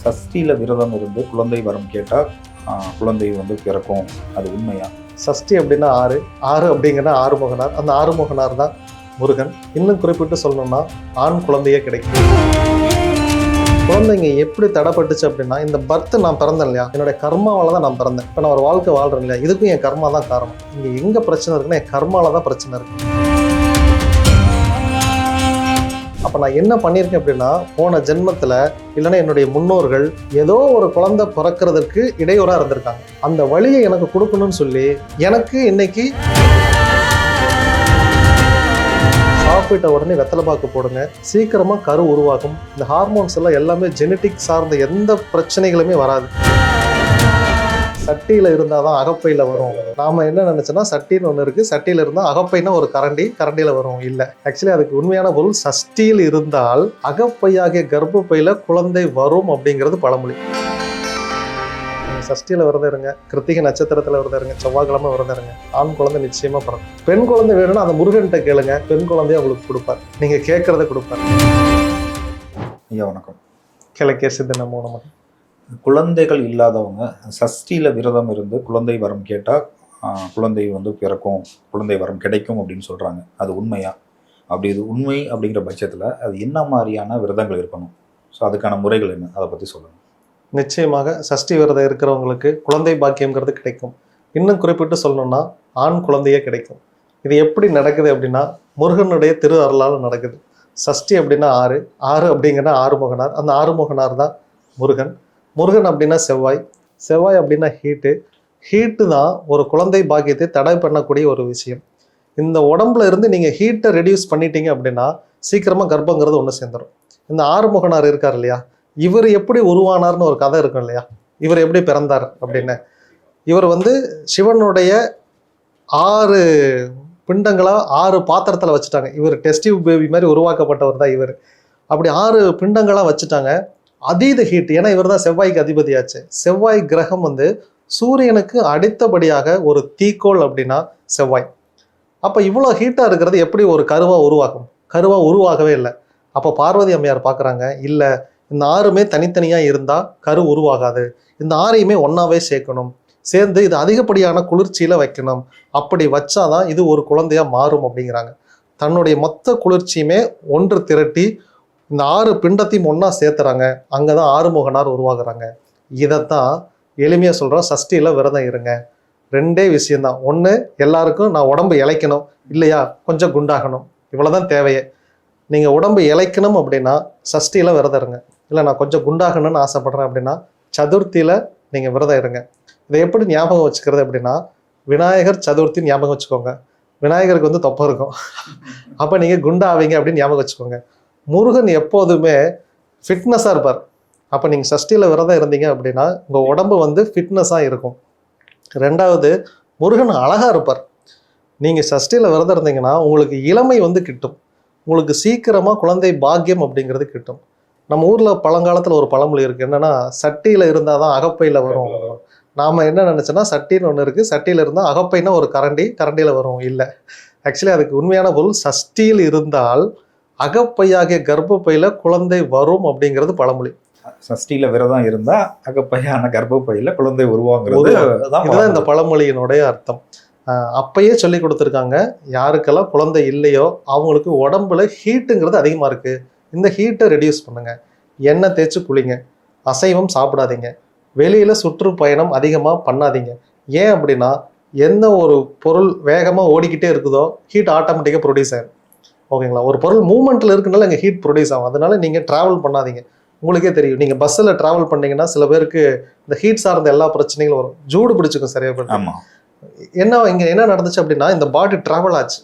சஷ்டியில் விரதம் இருந்து குழந்தை வரம் கேட்டால் குழந்தை பிறக்கும், அது உண்மையா? சஷ்டி அப்படின்னா ஆறு, ஆறு அப்படிங்கன்னா ஆறுமுகனார். அந்த ஆறுமுகனார் தான் முருகன். இன்னும் குறிப்பிட்டு சொல்லணும்னா ஆண் குழந்தையே கிடைக்கும். குழந்தைங்க எப்படி தடைப்பட்டுச்சு அப்படின்னா, இந்த பர்த் நான் பிறந்தேன் இல்லையா, என்னுடைய கர்மாவால் தான் நான் பிறந்தேன். இப்போ நான் ஒரு வாழ்க்கை வாழ்றேன் இல்லையா, இதுக்கும் என் கர்மா தான் காரணம். இங்கே எங்கே பிரச்சனை இருக்குன்னா என் கர்மால தான் பிரச்சனை இருக்கு. அப்போ நான் என்ன பண்ணியிருக்கேன் அப்படின்னா, போன ஜென்மத்தில் இல்லைன்னா என்னுடைய முன்னோர்கள் ஏதோ ஒரு குழந்தை பிறக்கிறதுக்கு இடையூறாக இருந்திருக்காங்க. அந்த வழியை எனக்கு கொடுக்கணும்னு சொல்லி எனக்கு இன்னைக்கு சாப்பிட்ட உடனே வெத்தலை பாக்கு போடுங்க, சீக்கிரமாக கரு உருவாகும். இந்த ஹார்மோன்ஸ் எல்லாம் எல்லாமே ஜெனட்டிக் சார்ந்த எந்த பிரச்சனைகளுமே வராது. சட்டியில் இருந்தால் தான் அகப்பையில் வரும். நாம் என்ன நினச்சோன்னா சட்டின்னு ஒன்று இருக்குது, சட்டியில் இருந்தால் அகப்பைனா ஒரு கரண்டி, கரண்டியில் வரும். இல்லை, ஆக்சுவலி அதுக்கு உண்மையான பொருள் சஷ்டியில் இருந்தால் அகப்பையாகிய கர்ப்பப்பையில் குழந்தை வரும் அப்படிங்கிறது பழமொழி. சஷ்டியில் விரதம் இருங்க, கிருத்திகை நட்சத்திரத்தில் விரதம் இருங்க, செவ்வாய்க்கிழமை விரதம் இருங்க, ஆண் குழந்தை நிச்சயமாக பிறக்கும். பெண் குழந்தை வேணும்னா அந்த முருகன்கிட்ட கேளுங்க, பெண் குழந்தைய உங்களுக்கு கொடுப்பார். நீங்கள் கேட்கறத கொடுப்பார். ஐயா வணக்கம். கிழக்கே சித்தன மூலமாக குழந்தைகள் இல்லாதவங்க சஷ்டியில் விரதம் இருந்து குழந்தை வரம் கேட்டால் குழந்தை பிறக்கும், குழந்தை வரம் கிடைக்கும் அப்படின்னு சொல்கிறாங்க. அது உண்மையா? அப்படி இது உண்மை அப்படிங்கிற பட்சத்தில் அது என்ன மாதிரியான விரதங்கள் இருக்கணும்? ஸோ அதுக்கான முறைகள் என்ன, அதை பற்றி சொல்லுங்கள். நிச்சயமாக சஷ்டி விரதம் இருக்கிறவங்களுக்கு குழந்தை பாக்கியம்ங்கிறது கிடைக்கும். இன்னும் குறிப்பிட்டு சொல்லணும்னா ஆண் குழந்தையே கிடைக்கும். இது எப்படி நடக்குது அப்படின்னா முருகனுடைய திரு அருளால் நடக்குது. சஷ்டி அப்படின்னா ஆறு, ஆறு அப்படிங்கன்னா ஆறுமுகனார். அந்த ஆறுமுகனார் தான் முருகன். முருகன் அப்படின்னா செவ்வாய், செவ்வாய் அப்படின்னா ஹீட்டு தான் ஒரு குழந்தை பாக்கியத்தை தடை பண்ணக்கூடிய ஒரு விஷயம். இந்த உடம்புல இருந்து நீங்கள் ஹீட்டை ரெடியூஸ் பண்ணிட்டீங்க அப்படின்னா சீக்கிரமாக கர்ப்பங்கிறது ஒன்று சேர்ந்துடும். இந்த ஆறுமுகனார் இருக்கார் இல்லையா, இவர் எப்படி உருவானார்னு ஒரு கதை இருக்கும் இல்லையா, இவர் எப்படி பிறந்தார் அப்படின்னு. இவர் சிவனுடைய 6 பிண்டங்களா 6 பாத்திரத்தில் வச்சுட்டாங்க. இவர் டெஸ்டிவ் பேபி மாதிரி உருவாக்கப்பட்டவர் தான் இவர். அப்படி 6 பிண்டங்களாக வச்சுட்டாங்க. அதீத ஹீட், ஏன்னா இவர் தான் செவ்வாய்க்கு அதிபதியாச்சு. செவ்வாய் கிரகம் சூரியனுக்கு அடுத்தபடியாக ஒரு தீக்கோள் அப்படின்னா செவ்வாய். அப்போ இவ்வளோ ஹீட்டாக இருக்கிறது எப்படி ஒரு கருவாக உருவாகும்? கருவாக உருவாகவே இல்லை. அப்போ பார்வதி அம்மையார் பார்க்குறாங்க, இல்லை இந்த 6மே தனித்தனியாக இருந்தால் கரு உருவாகாது, இந்த 6ஐயுமே ஒன்றாவே சேர்க்கணும், சேர்ந்து இது அதிகப்படியான குளிர்ச்சியில் வைக்கணும், அப்படி வச்சாதான் இது ஒரு குழந்தையாக மாறும் அப்படிங்கிறாங்க. தன்னுடைய மொத்த குளிர்ச்சியுமே ஒன்று திரட்டி இந்த 6 பிண்டத்தையும் ஒன்றா சேர்த்துறாங்க. அங்கே தான் ஆறுமுகனார் உருவாகுறாங்க. இதைத்தான் எளிமையாக சொல்கிறோம், சஷ்டியில் விரதம் இருங்க. 2 விஷயந்தான். ஒன்று, எல்லாருக்கும் நான் உடம்பு இளைக்கணும், இல்லையா கொஞ்சம் குண்டாகணும், இவ்வளோதான் தேவையே. நீங்கள் உடம்பு இளைக்கணும் அப்படின்னா சஷ்டியில் விரதம் இருங்க. இல்லை நான் கொஞ்சம் குண்டாகணும்னு ஆசைப்பட்றேன் அப்படின்னா சதுர்த்தியில் நீங்கள் விரதம் இருங்க. இதை எப்படி ஞாபகம் வச்சுக்கிறது அப்படின்னா, விநாயகர் சதுர்த்தி ஞாபகம் வச்சுக்கோங்க. விநாயகருக்கு தொப்பை இருக்கும், அப்போ நீங்கள் குண்டாவீங்க அப்படின்னு ஞாபகம் வச்சுக்கோங்க. முருகன் எப்போதுமே ஃபிட்னஸாக இருப்பார். அப்போ நீங்கள் சஷ்டியில் விரதம் இருந்தீங்க அப்படின்னா உங்கள் உடம்பு ஃபிட்னஸாக இருக்கும். 2வது, முருகன் அழகாக இருப்பார். நீங்கள் சஷ்டியில் விரதம் இருந்தீங்கன்னா உங்களுக்கு இளமை கிட்டும், உங்களுக்கு சீக்கிரமாக குழந்தை பாக்கியம் அப்படிங்கிறது கிட்டும். நம்ம ஊரில் பழங்காலத்தில் ஒரு பழமொழி இருக்குது, என்னென்னா சட்டியில் இருந்தால் தான் அகப்பையில் வரும். நாம் என்ன நினச்சோன்னா சட்டின்னு ஒன்று இருக்குது, சட்டியில் இருந்தால் அகப்பைனா ஒரு கரண்டி, கரண்டியில் வரும். இல்லை, ஆக்சுவலி அதுக்கு உண்மையான பொருள் சஷ்டியில் இருந்தால் அகப்பையாகிய கர்ப்பப்பையில் குழந்தை வரும் அப்படிங்கிறது பழமொழி. சஷ்டியில் விரதம் இருந்தால் அகப்பையான கர்ப்பப்பையில் குழந்தை உருவாங்கிறது இதுதான் இந்த பழமொழியினுடைய அர்த்தம். அப்பயே சொல்லி கொடுத்துருக்காங்க, யாருக்கெல்லாம் குழந்தை இல்லையோ அவங்களுக்கு உடம்புல ஹீட்டுங்கிறது அதிகமாக இருக்குது, இந்த ஹீட்டை ரெடியூஸ் பண்ணுங்க, எண்ணெய் தேய்ச்சி குளிங்க, அசைவம் சாப்பிடாதீங்க, வெளியில் சுற்றுப்பயணம் அதிகமாக பண்ணாதீங்க. ஏன் அப்படின்னா எந்த ஒரு பொருள் வேகமாக ஓடிக்கிட்டே இருக்குதோ ஹீட் ஆட்டோமேட்டிக்காக ப்ரொடியூஸ் ஆகும். ஓகேங்களா, ஒரு பொருள் மூவ்மெண்ட்டில் இருக்குனால இங்கே ஹீட் ப்ரொடியூஸ் ஆகும். அதனால நீங்கள் ட்ராவல் பண்ணாதீங்க. உங்களுக்கே தெரியும், நீங்கள் பஸ்ஸில் ட்ராவல் பண்ணிங்கன்னா சில பேருக்கு இந்த ஹீட் சார்ந்த எல்லா பிரச்சனைகளும் வரும், ஜூடு பிடிச்சிக்கும் சரியாக போய்ட்டு. ஆமாம், இங்கே என்ன நடந்துச்சு அப்படின்னா இந்த பாடி ட்ராவல் ஆச்சு.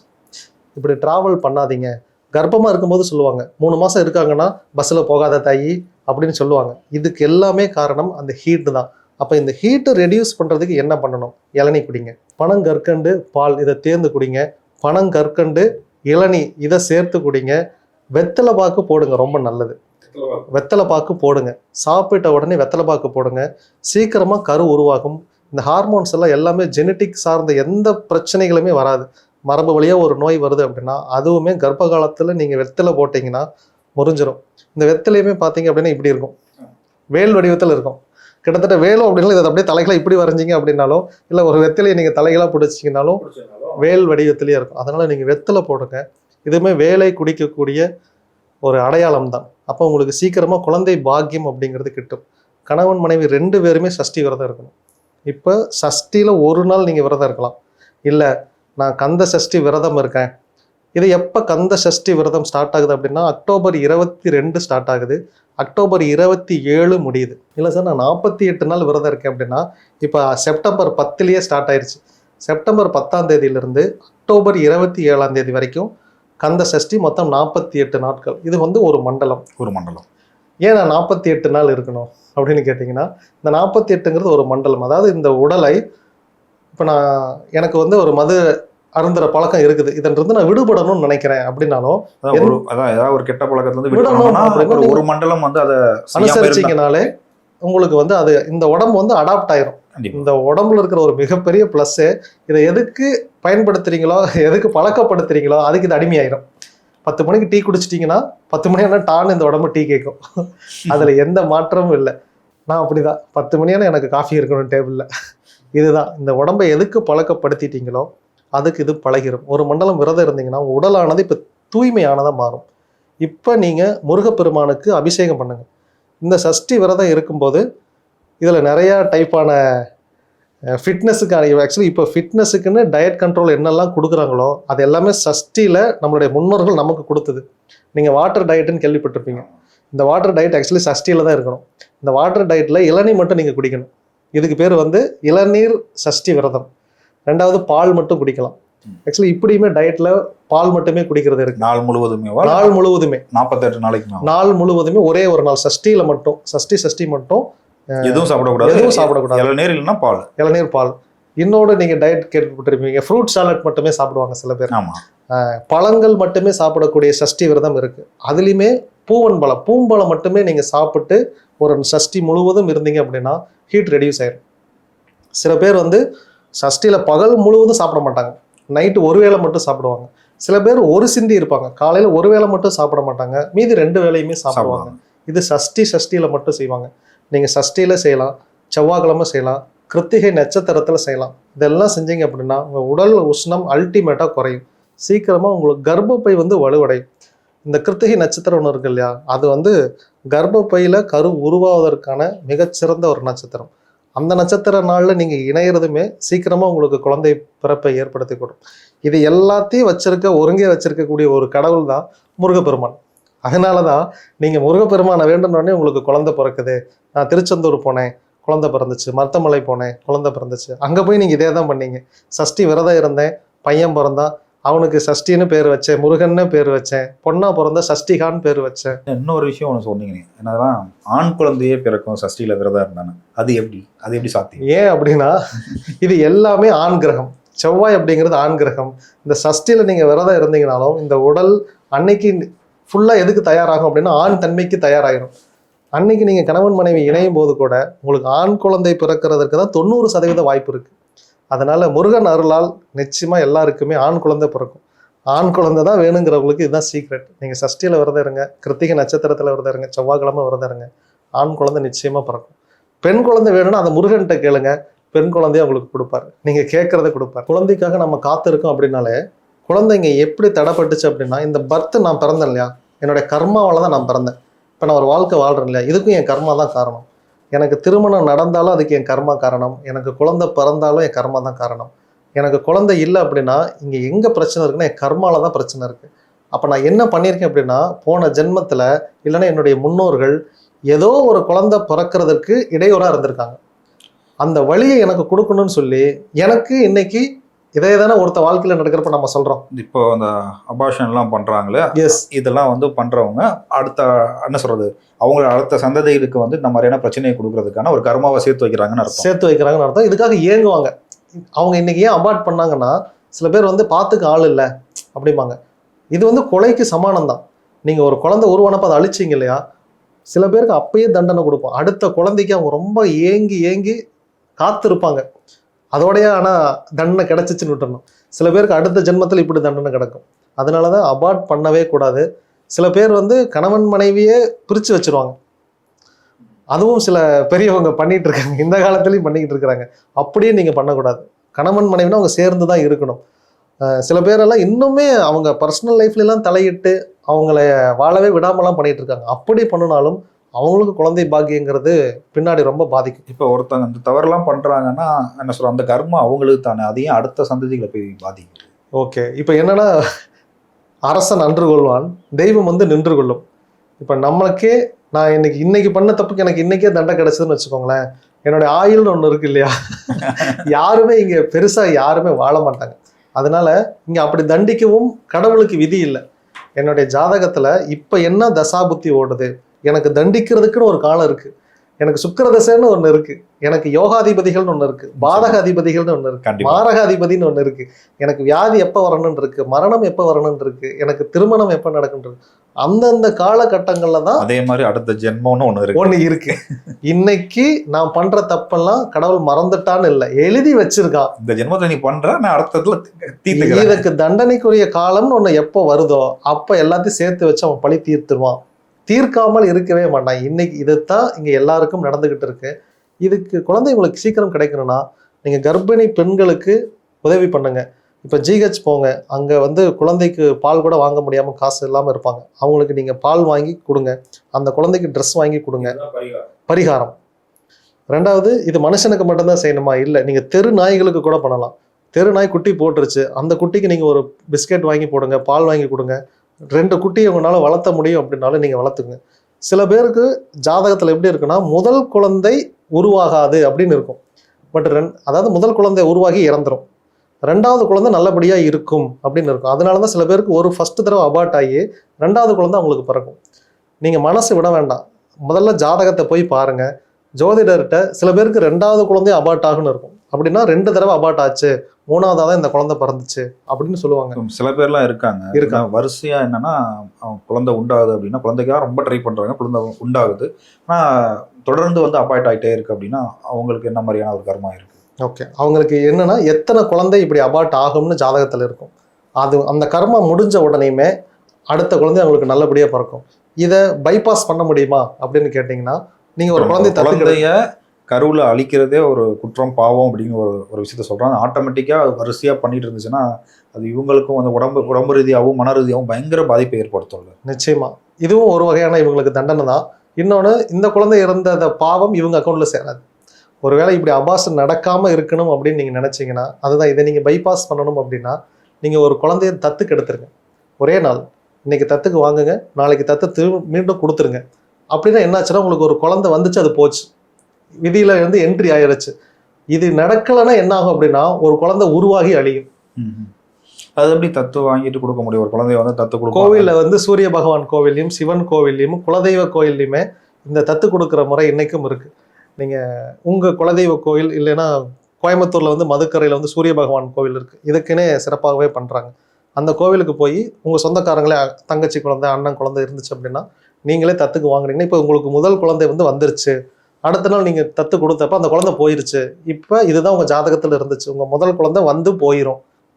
இப்படி ட்ராவல் பண்ணாதீங்க. கர்ப்பமாக இருக்கும்போது சொல்லுவாங்க 3 மாதம் இருக்காங்கன்னா பஸ்ஸில் போகாத தாயி அப்படின்னு சொல்லுவாங்க. இதுக்கு எல்லாமே காரணம் அந்த ஹீட்டு தான். அப்போ இந்த ஹீட்டை ரெடியூஸ் பண்ணுறதுக்கு என்ன பண்ணணும்? இளநீ குடிங்க, பனங்கற்கண்டு பால் இதை தேர்ந்து குடிங்க, பனங்கற்கண்டு இளநீ இதை சேர்த்து குடிங்க, வெத்தலை பாக்கு போடுங்க, ரொம்ப நல்லது. வெத்தலை பாக்கு போடுங்க, சாப்பிட்ட உடனே வெத்தலை பாக்கு போடுங்க, சீக்கிரமாக கரு உருவாகும். இந்த ஹார்மோன்ஸ் எல்லாம் எல்லாமே ஜெனட்டிக் சார்ந்த எந்த பிரச்சனைகளுமே வராது. மரபு வழியாக ஒரு நோய் வருது அப்படின்னா அதுவுமே கர்ப்ப காலத்தில் நீங்கள் வெத்தலை போட்டிங்கன்னா முறிஞ்சிடும். இந்த வெத்தலையுமே பார்த்தீங்க அப்படின்னா இப்படி இருக்கும், வேல் வடிவத்தில் இருக்கும். கிட்டத்தட்ட வேலும் அப்படின்னாலும் இதை அப்படியே தலைகளை இப்படி வரைஞ்சிங்க அப்படின்னாலும், இல்லை ஒரு வெத்திலையை நீங்கள் தலைகளாக பிடிச்சிங்கனாலும் வேல் வடிவத்திலேயே இருக்கும். அதனால் நீங்கள் வெத்தலை போடுங்க. இதுவுமே வேலை குடிக்கக்கூடிய ஒரு அடையாளம் தான். அப்போ உங்களுக்கு சீக்கிரமாக குழந்தை பாக்கியம் அப்படிங்கிறது கிட்டும். கணவன் மனைவி 2 பேருமே சஷ்டி விரதம் இருக்கணும். இப்போ சஷ்டியில் ஒரு நாள் நீங்கள் விரதம் இருக்கலாம். இல்லை நான் கந்த சஷ்டி விரதம் இருக்கேன். இது எப்போ கந்த சஷ்டி விரதம் ஸ்டார்ட் ஆகுது அப்படின்னா அக்டோபர் 22 ஸ்டார்ட் ஆகுது, அக்டோபர் 27 முடியுது. இல்லை சார் நான் 48 நாள் விரதம் இருக்கேன் அப்படின்னா இப்போ செப்டம்பர் 10லேயே ஸ்டார்ட் ஆயிடுச்சு. செப்டம்பர் 10ஆம் தேதியிலிருந்து அக்டோபர் 27ஆம் தேதி வரைக்கும் கந்த சஷ்டி, மொத்தம் 48 நாட்கள். இது வந்து ஒரு மண்டலம். ஏன் நான் 48 நாள் இருக்கணும் அப்படின்னு கேட்டிங்கன்னா, இந்த 48ங்கிறது ஒரு மண்டலம். அதாவது இந்த உடலை இப்போ எனக்கு வந்து ஒரு மது அருந்துற பழக்கம் இருக்குது, இதன்றது நான் விடுபடணும்னு நினைக்கிறேன் அப்படின்னாலும் ஏதாவது ஒரு கெட்ட பழக்கத்துல ஒரு மண்டலம் வந்து அதை அனுசரிச்சிங்கனாலே உங்களுக்கு வந்து அது இந்த உடம்பு வந்து அடாப்ட் ஆயிரும். இந்த உடம்புல இருக்கிற ஒரு மிகப்பெரிய ப்ளஸ்ஸு, இதை எதுக்கு பயன்படுத்துறீங்களோ, எதுக்கு பழக்கப்படுத்துறீங்களோ அதுக்கு இது அடிமையாயிரும். 10 மணிக்கு டீ குடிச்சிட்டிங்கன்னா 10 மணி ஆனால் டான்னு இந்த உடம்பு டீ கேட்கும். அதில் எந்த மாற்றமும் இல்லை. நான் அப்படிதான் 10 மணியான எனக்கு காஃபி இருக்கணும் டேபிளில். இதுதான் இந்த உடம்பை எதுக்கு பழக்கப்படுத்திட்டீங்களோ அதுக்கு இது பழகிடும். ஒரு மண்டலம் விரதம் இருந்தீங்கன்னா உங்கள் உடலானது இப்போ தூய்மையானதாக மாறும். இப்போ நீங்கள் முருகப்பெருமானுக்கு அபிஷேகம் பண்ணுங்கள். இந்த சஷ்டி விரதம் இருக்கும்போது இதில் நிறையா டைப்பான ஃபிட்னஸுக்கான ஆக்சுவலி இப்போ ஃபிட்னஸுக்குன்னு டயட் கண்ட்ரோல் என்னெல்லாம் கொடுக்குறாங்களோ அது எல்லாமே சஷ்டியில் நம்மளுடைய முன்னோர்கள் நமக்கு கொடுத்தது. நீங்கள் வாட்டர் டயட்டுன்னு கேள்விப்பட்டிருப்பீங்க. இந்த வாட்டர் டயட் ஆக்சுவலி சஷ்டியில் தான் இருக்கணும். இந்த வாட்டர் டயட்டில் இளநீர் மட்டும் நீங்கள் குடிக்கணும். இதுக்கு பேர் வந்து இளநீர் சஷ்டி விரதம். 2வது பால் மட்டும் குடிக்கலாம். ஆக்சுவலி இப்படியுமே டயட்டில் பால் மட்டுமே குடிக்கிறது இருக்கு. நாள் முழுவதுமே 48 நாளைக்கு நாள் முழுவதுமே ஒரே ஒரு நாள் சஷ்டியில் மட்டும் சஷ்டி மட்டும் எதுவும் சாப்பிடக்கூடாது. இளநீர் இல்லைன்னா பால், இளநீர் பால். இன்னொன்று நீங்கள் டயட் கேள்விப்பட்டிருப்பீங்க, ஃப்ரூட் சாலட் மட்டுமே சாப்பிடுவாங்க சில பேர். பழங்கள் மட்டுமே சாப்பிடக்கூடிய சஷ்டி விரதம் இருக்கு. அதுலேயுமே பூம்பழம் மட்டுமே நீங்கள் சாப்பிட்டு ஒரு சஷ்டி முழுவதும் இருந்தீங்க அப்படின்னா ஹீட் ரெடியூஸ் ஆயிடும். சில பேர் வந்து சஷ்டியில் பகல் முழுவதும் சாப்பிட மாட்டாங்க, நைட்டு ஒரு வேளை மட்டும் சாப்பிடுவாங்க. சில பேர் ஒரு சிந்தி இருப்பாங்க, காலையில் ஒரு வேளை மட்டும் சாப்பிட மாட்டாங்க, மீதி 2 வேளையுமே சாப்பிடுவாங்க. இது சஷ்டியில் மட்டும் செய்வாங்க. நீங்கள் சஷ்டியில் செய்யலாம், செவ்வாய்க்கிழமை செய்யலாம், கிருத்திகை நட்சத்திரத்தில் செய்யலாம். இதெல்லாம் செஞ்சீங்க அப்படின்னா உங்கள் உடல் உஷ்ணம் அல்டிமேட்டாக குறையும். சீக்கிரமாக உங்களுக்கு கர்ப்பப்பை வந்து வலுவடையும். இந்த கிருத்திகை நட்சத்திரம் ஒன்று இருக்கு இல்லையா, அது வந்து கர்ப்பப்பையில் கரு உருவாவதற்கான மிகச்சிறந்த ஒரு நட்சத்திரம். அந்த நட்சத்திர நாளில் நீங்கள் இணையிறதுமே சீக்கிரமாக உங்களுக்கு குழந்தை பிறப்பை ஏற்படுத்தி கொடுக்கும். இது எல்லாத்தையும் ஒருங்கே வச்சிருக்கக்கூடிய ஒரு கடவுள் தான் முருகப்பெருமான். அதனால தான் நீங்கள் முருகப்பெருமானை வேண்டுனோடனே உங்களுக்கு குழந்தை பிறக்குது. நான் திருச்செந்தூர் போனேன், குழந்தை பிறந்துச்சு. மருத்தமலை போனேன், குழந்தை பிறந்துச்சு. அங்கே போய் நீங்கள் இதே தான் பண்ணீங்க. சஷ்டி விரதம் இருந்தேன், பையன் பிறந்தான், அவனுக்கு சஷ்டின்னு பேர் வச்சேன், முருகன்னு பேர் வச்சேன், பொண்ணா பிறந்த சஷ்டிகான்னு பேர் வச்சேன். இன்னொரு விஷயம் ஒன்று சொன்னீங்க, என்னதான் ஆண் குழந்தையே பிறக்கும் சஷ்டியில் விரதம் இருந்தானே, அது எப்படி சாத்தியம்? ஏன் அப்படின்னா இது எல்லாமே ஆண் கிரகம். செவ்வாய் அப்படிங்கிறது ஆண் கிரகம். இந்த சஷ்டியில் நீங்கள் விரதம் இருந்தீங்கனாலும் இந்த உடல் அன்னைக்கு ஃபுல்லாக எதுக்கு தயாராகும் அப்படின்னா ஆண் தன்மைக்கு தயாராகிடும். அன்னைக்கு நீங்கள் கணவன் மனைவி இணையும் போது கூட உங்களுக்கு ஆண் குழந்தை பிறக்கிறதுக்கு தான் 90% வாய்ப்பு இருக்குது. அதனால் முருகன் அருளால் நிச்சயமாக எல்லாருக்குமே ஆண் குழந்தை பிறக்கும். ஆண் குழந்தை தான் வேணுங்கிறவங்களுக்கு இதுதான் சீக்ரெட். நீங்கள் சஷ்டியில் விரதம் இருங்க, கிருத்திகை நட்சத்திரத்தில் விரதம் இருங்க, செவ்வாய்க்கிழமை விரதம் இருங்க, ஆண் குழந்தை நிச்சயமாக பிறக்கும். பெண் குழந்தை வேணும்னா அந்த முருகன்கிட்ட கேளுங்க, பெண் குழந்தைய உங்களுக்கு கொடுப்பாரு. நீங்கள் கேட்கறத கொடுப்பார். குழந்தைக்காக நம்ம காத்திருக்கோம் அப்படின்னாலே குழந்தைங்க எப்படி தடைப்பட்டுச்சு அப்படின்னா, இந்த பர்த் நான் பிறந்தேன் இல்லையா, என்னுடைய கர்மாவால் தான் நான் பிறந்தேன். இப்போ நான் ஒரு வாழ்க்கை வாழ்கிறேன் இல்லையா, இதுக்கும் என் கர்மா தான் காரணம். எனக்கு திருமணம் நடந்தாலும் அதுக்கு என் கர்மா காரணம், எனக்கு குழந்தை பிறந்தாலும் என் கர்மா தான் காரணம். எனக்கு குழந்தை இல்லை அப்படின்னா இங்கே எங்கே பிரச்சனை இருக்குன்னா என் கர்மாவில் தான் பிரச்சனை இருக்குது. அப்போ நான் என்ன பண்ணியிருக்கேன் அப்படின்னா, போன ஜென்மத்தில் இல்லைன்னா என்னுடைய முன்னோர்கள் ஏதோ ஒரு குழந்தை பிறக்கிறதுக்கு இடையூறாக இருந்திருக்காங்க. அந்த வழியை எனக்கு கொடுக்கணும்னு சொல்லி எனக்கு இன்னைக்கு இதே தானே ஒருத்த வாழ்க்கையில் நடக்கிறப்ப நம்ம சொல்கிறோம். இப்போ அந்த அபார்ஷன்லாம் பண்ணுறாங்களே, எஸ், இதெல்லாம் வந்து பண்ணுறவங்க அடுத்த என்ன சொல்கிறது, அவங்க அடுத்த சந்ததிகளுக்கு வந்து இந்த மாதிரியான பிரச்சனையை கொடுக்கறதுக்கான ஒரு கர்மாவை சேர்த்து வைக்கிறாங்கன்னு அர்த்தம். இதுக்காக ஏங்குவாங்க. அவங்க இன்னைக்கு ஏன் அபார்ட் பண்ணாங்கன்னா, சில பேர் வந்து பார்த்துக்க ஆள் இல்லை அப்படிம்பாங்க. இது வந்து கொலைக்கு சமானம் தான். நீங்கள் ஒரு குழந்தை உருவானப்போ அதை அழிச்சிங்க இல்லையா, சில பேருக்கு அப்பயே தண்டனை கொடுப்போம். அடுத்த குழந்தைக்கு அவங்க ரொம்ப ஏங்கி காத்திருப்பாங்க. அதோடைய ஆனால் தண்டனை கிடைச்சிச்சுன்னு விட்டுறணும். சில பேருக்கு அடுத்த ஜென்மத்தில் இப்படி தண்டனை கிடக்கும். அதனால தான் அபார்ட் பண்ணவே கூடாது. சில பேர் வந்து கணவன் மனைவியே பிரித்து வச்சுருவாங்க. அதுவும் சில பெரியவங்க பண்ணிட்டு இருக்காங்க, இந்த காலத்துலயும் பண்ணிக்கிட்டு இருக்கிறாங்க. அப்படியே நீங்க பண்ணக்கூடாது. கணவன் மனைவினா அவங்க சேர்ந்து தான் இருக்கணும். சில பேரெல்லாம் இன்னுமே அவங்க பர்சனல் லைஃப்ல எல்லாம் தலையிட்டு அவங்கள வாழவே விடாமலாம் பண்ணிட்டு இருக்காங்க. அப்படி பண்ணினாலும் அவங்களுக்கு குழந்தை பாக்கியங்கிறது பின்னாடி ரொம்ப பாதிக்கும். இப்போ ஒருத்தவங்க இந்த தவறுலாம் பண்றாங்கன்னா என்ன சொல்ற, அந்த கர்மா அவங்களுக்கு தானே, அதையும் அடுத்த சந்ததிகளை போய் பாதிக்கும். ஓகே, இப்போ என்னன்னா, அரசன் அன்று கொள்வான், தெய்வம் வந்து நின்று கொள்ளும். இப்போ நம்மளுக்கே நான் இன்னைக்கு பண்ண தப்புக்கு எனக்கு இன்னைக்கே தண்டனை கிடைச்சதுன்னு வச்சுக்கோங்களேன், என்னுடைய ஆயுள்னு ஒன்று இருக்கு இல்லையா, யாருமே இங்க பெருசா யாருமே வாழ மாட்டாங்க. அதனால இங்க அப்படி தண்டிக்கவும் கடவுளுக்கு விதி இல்லை. என்னுடைய ஜாதகத்துல இப்ப என்ன தசாபுத்தி ஓடுது, எனக்கு தண்டிக்கிறதுக்குன்னு ஒரு காலம் இருக்கு, எனக்கு சுக்கிரதசைன்னு ஒண்ணு இருக்கு, எனக்கு யோகாதிபதிகள்னு ஒண்ணு இருக்கு, பாதக அதிபதிகள்னு ஒண்ணு இருக்கு, மாரக அதிபதினு ஒண்ணு இருக்கு, எனக்கு வியாதி எப்ப வரணும்னு இருக்கு, மரணம் எப்ப வரணும்னு இருக்கு, எனக்கு திருமணம் எப்ப நடக்குன்றது, அந்தந்த காலகட்டங்கள்ல தான் அதே மாதிரி அடுத்த ஜென்மம்னு ஒண்ணு இருக்கு. இன்னைக்கு நான் பண்ற தப்பெல்லாம் கடவுள் மறந்துட்டான்னு இல்லை, எழுதி வச்சிருக்கான். இந்த ஜென்மத்தை நீ பண்ற, நான் அடுத்ததுல தீர்த்துக்கிறேன். இதுக்கு தண்டனைக்குரிய காலம்னு ஒண்ணு எப்போ வருதோ அப்ப எல்லாத்தையும் சேர்த்து வச்சு அவன் பழி தீர்த்துருவான். தீர்க்காமல் இருக்கவே மாட்டான். இன்னைக்கு இதுதான் இங்க எல்லாருக்கும் நடந்துகிட்டு இருக்கு. இதுக்கு குழந்தை உங்களுக்கு சீக்கிரம் கிடைக்கணும்னா நீங்க கர்ப்பிணி பெண்களுக்கு உதவி பண்ணுங்க. இப்ப ஜிஹெச் போங்க, அங்க வந்து குழந்தைக்கு பால் கூட வாங்க முடியாம காசு இல்லாம இருப்பாங்க, அவங்களுக்கு நீங்க பால் வாங்கி கொடுங்க, அந்த குழந்தைக்கு ட்ரெஸ் வாங்கி கொடுங்க, பரிகாரம். ரெண்டாவது, இது மனுஷனுக்கு மட்டும்தான் செய்யணுமா? இல்லை, நீங்க தெரு நாய்களுக்கு கூட பண்ணலாம். தெரு நாய் குட்டி போட்டுருச்சு, அந்த குட்டிக்கு நீங்க ஒரு பிஸ்கெட் வாங்கி போடுங்க, பால் வாங்கி கொடுங்க. 2 குட்டியை உங்களால வளர்த்த முடியும் அப்படின்னாலும் நீங்க வளர்த்துங்க. சில பேருக்கு ஜாதகத்துல எப்படி இருக்குன்னா, முதல் குழந்தை உருவாகாது அப்படின்னு இருக்கும். பட் அதாவது முதல் குழந்தை உருவாகி இறந்துரும், 2வது குழந்தை நல்லபடியா இருக்கும் அப்படின்னு இருக்கும். அதனாலதான் சில பேருக்கு ஒரு ஃபர்ஸ்ட் தடவை அபார்ட் ஆகி 2வது குழந்தை அவங்களுக்கு பிறக்கும். நீங்க மனசு விட வேண்டாம், முதல்ல ஜாதகத்தை போய் பாருங்க. ஜோதிடர்கிட்ட சில பேருக்கு 2வது குழந்தை அபார்ட் ஆகுன்னு இருக்கும். அப்படின்னா 2 தடவை அபார்ட் ஆச்சு, 3வதா தான் இந்த குழந்தை பிறந்துச்சு அப்படின்னு சொல்லுவாங்க. சில பேர்லாம் இருக்காங்க வரிசையா என்னன்னா, அவங்க குழந்தை உண்டாகுது அப்படின்னா குழந்தைக்காக ரொம்ப ட்ரை பண்றாங்க, குழந்தை உண்டாகுது, ஆனா தொடர்ந்து வந்து அபாயிண்ட் ஆகிட்டே இருக்கு அப்படின்னா அவங்களுக்கு என்ன மாதிரியான ஒரு கர்மா இருக்கு? ஓகே, அவங்களுக்கு என்னன்னா எத்தனை குழந்தை இப்படி அபார்ட் ஆகும்னு ஜாதகத்துல இருக்கும். அது அந்த கர்மா முடிஞ்ச உடனேயுமே அடுத்த குழந்தை அவங்களுக்கு நல்லபடியா பிறக்கும். இதை பைபாஸ் பண்ண முடியுமா அப்படின்னு கேட்டீங்கன்னா, நீங்க ஒரு குழந்தைய கருவில் அழிக்கிறதே ஒரு குற்றம், பாவம் அப்படின்னு ஒரு விஷயத்த சொல்றாங்க. ஆட்டோமேட்டிக்காக அது வரிசையாக பண்ணிட்டு இருந்துச்சுன்னா அது இவங்களுக்கும் அந்த உடம்பு ரீதியாகவும் மன ரீதியாகவும் பயங்கர பாதிப்பை ஏற்படுத்தும். நிச்சயமா இதுவும் ஒரு வகையான இவங்களுக்கு தண்டனை தான். இன்னொன்று, இந்த குழந்தை இறந்த பாவம் இவங்க அக்கௌண்ட்ல சேராது. ஒருவேளை இப்படி அபார்ஷன் நடக்காம இருக்கணும் அப்படின்னு நீங்க நினைச்சீங்கன்னா, அதுதான் இதை நீங்க பைபாஸ் பண்ணணும் அப்படின்னா, நீங்க ஒரு குழந்தைய தத்துக்கு எடுத்துருங்க. ஒரே நாள், இன்னைக்கு தத்துக்கு வாங்குங்க, நாளைக்கு தத்து மீண்டும் கொடுத்துருங்க. அப்படின்னா என்னாச்சுன்னா, உங்களுக்கு ஒரு குழந்தை வந்துச்சு, அது போச்சு, விதியில இருந்து என்ட்ரி ஆயிருச்சு. இது நடக்கலைன்னா என்ன ஆகும் அப்படின்னா, ஒரு குழந்தை உருவாகி அழியும். அது எப்படி தத்து வாங்கிட்டு கொடுக்க முடியும்? ஒரு குழந்தைய வந்து தத்து கொடுக்க கோவில்ல வந்து சூரிய பகவான் கோவில்லையும் சிவன் கோவில்லையும் குலதெய்வ கோயில்லையுமே இந்த தத்து கொடுக்குற முறை இன்னைக்கும் இருக்கு. நீங்க உங்க குலதெய்வ கோயில் இல்லைன்னா கோயம்புத்தூர்ல வந்து மதுக்கரையில வந்து சூரிய பகவான் கோவில் இருக்கு, இதுக்குன்னே சிறப்பாகவே பண்றாங்க. அந்த கோவிலுக்கு போய் உங்க சொந்தக்காரங்களே தங்கச்சி குழந்தை அண்ணன் குழந்தை இருந்துச்சு அப்படின்னா நீங்களே தத்துக்கு வாங்குறீங்கன்னா, இப்போ உங்களுக்கு முதல் குழந்தை வந்து வந்துருச்சு, அடுத்த நாள் நீங்க தத்து கொடுத்தப்ப அந்த குழந்தை போயிருச்சு, இப்ப இதுதான் உங்க ஜாதகத்துல இருந்துச்சு, உங்க முதல் குழந்தை வந்து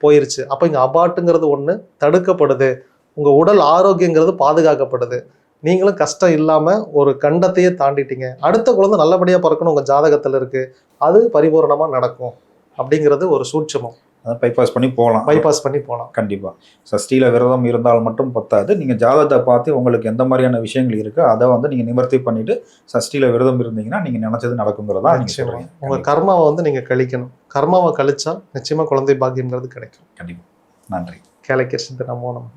போயிருச்சு. அப்ப இங்க அபார்ட்டுங்கிறது ஒண்ணு தடுக்கப்படுது, உங்க உடல் ஆரோக்கியங்கிறது பாதுகாக்கப்படுது, நீங்களும் கஷ்டம் இல்லாம ஒரு கண்டத்தையே தாண்டிட்டீங்க, அடுத்த குழந்தை நல்லபடியா பிறக்கணும் உங்க ஜாதகத்துல இருக்கு, அது பரிபூரணமா நடக்கும் அப்படிங்கிறது ஒரு சூட்சமம். அதை பைபாஸ் பண்ணி போகலாம். கண்டிப்பாக சஷ்டியில் விரதம் இருந்தால் மட்டும் பத்தாது, நீங்கள் ஜாதகத்தை பார்த்து உங்களுக்கு எந்த மாதிரியான விஷயங்கள் இருக்குது அதை வந்து நீங்கள் நிவர்த்தி பண்ணிவிட்டு சஷ்டியில் விரதம் இருந்தீங்கன்னா நீங்கள் நினச்சது நடக்குங்கிறதா நீங்கள் சொல்கிறீங்க. உங்கள் கர்மாவை வந்து நீங்கள் கழிக்கணும். கர்மாவை கழிச்சா நிச்சயமாக குழந்தை பாக்கியங்கிறது கிடைக்கும். கண்டிப்பாக. நன்றி. கேளை கிருஷ்ணன் நமோ நம.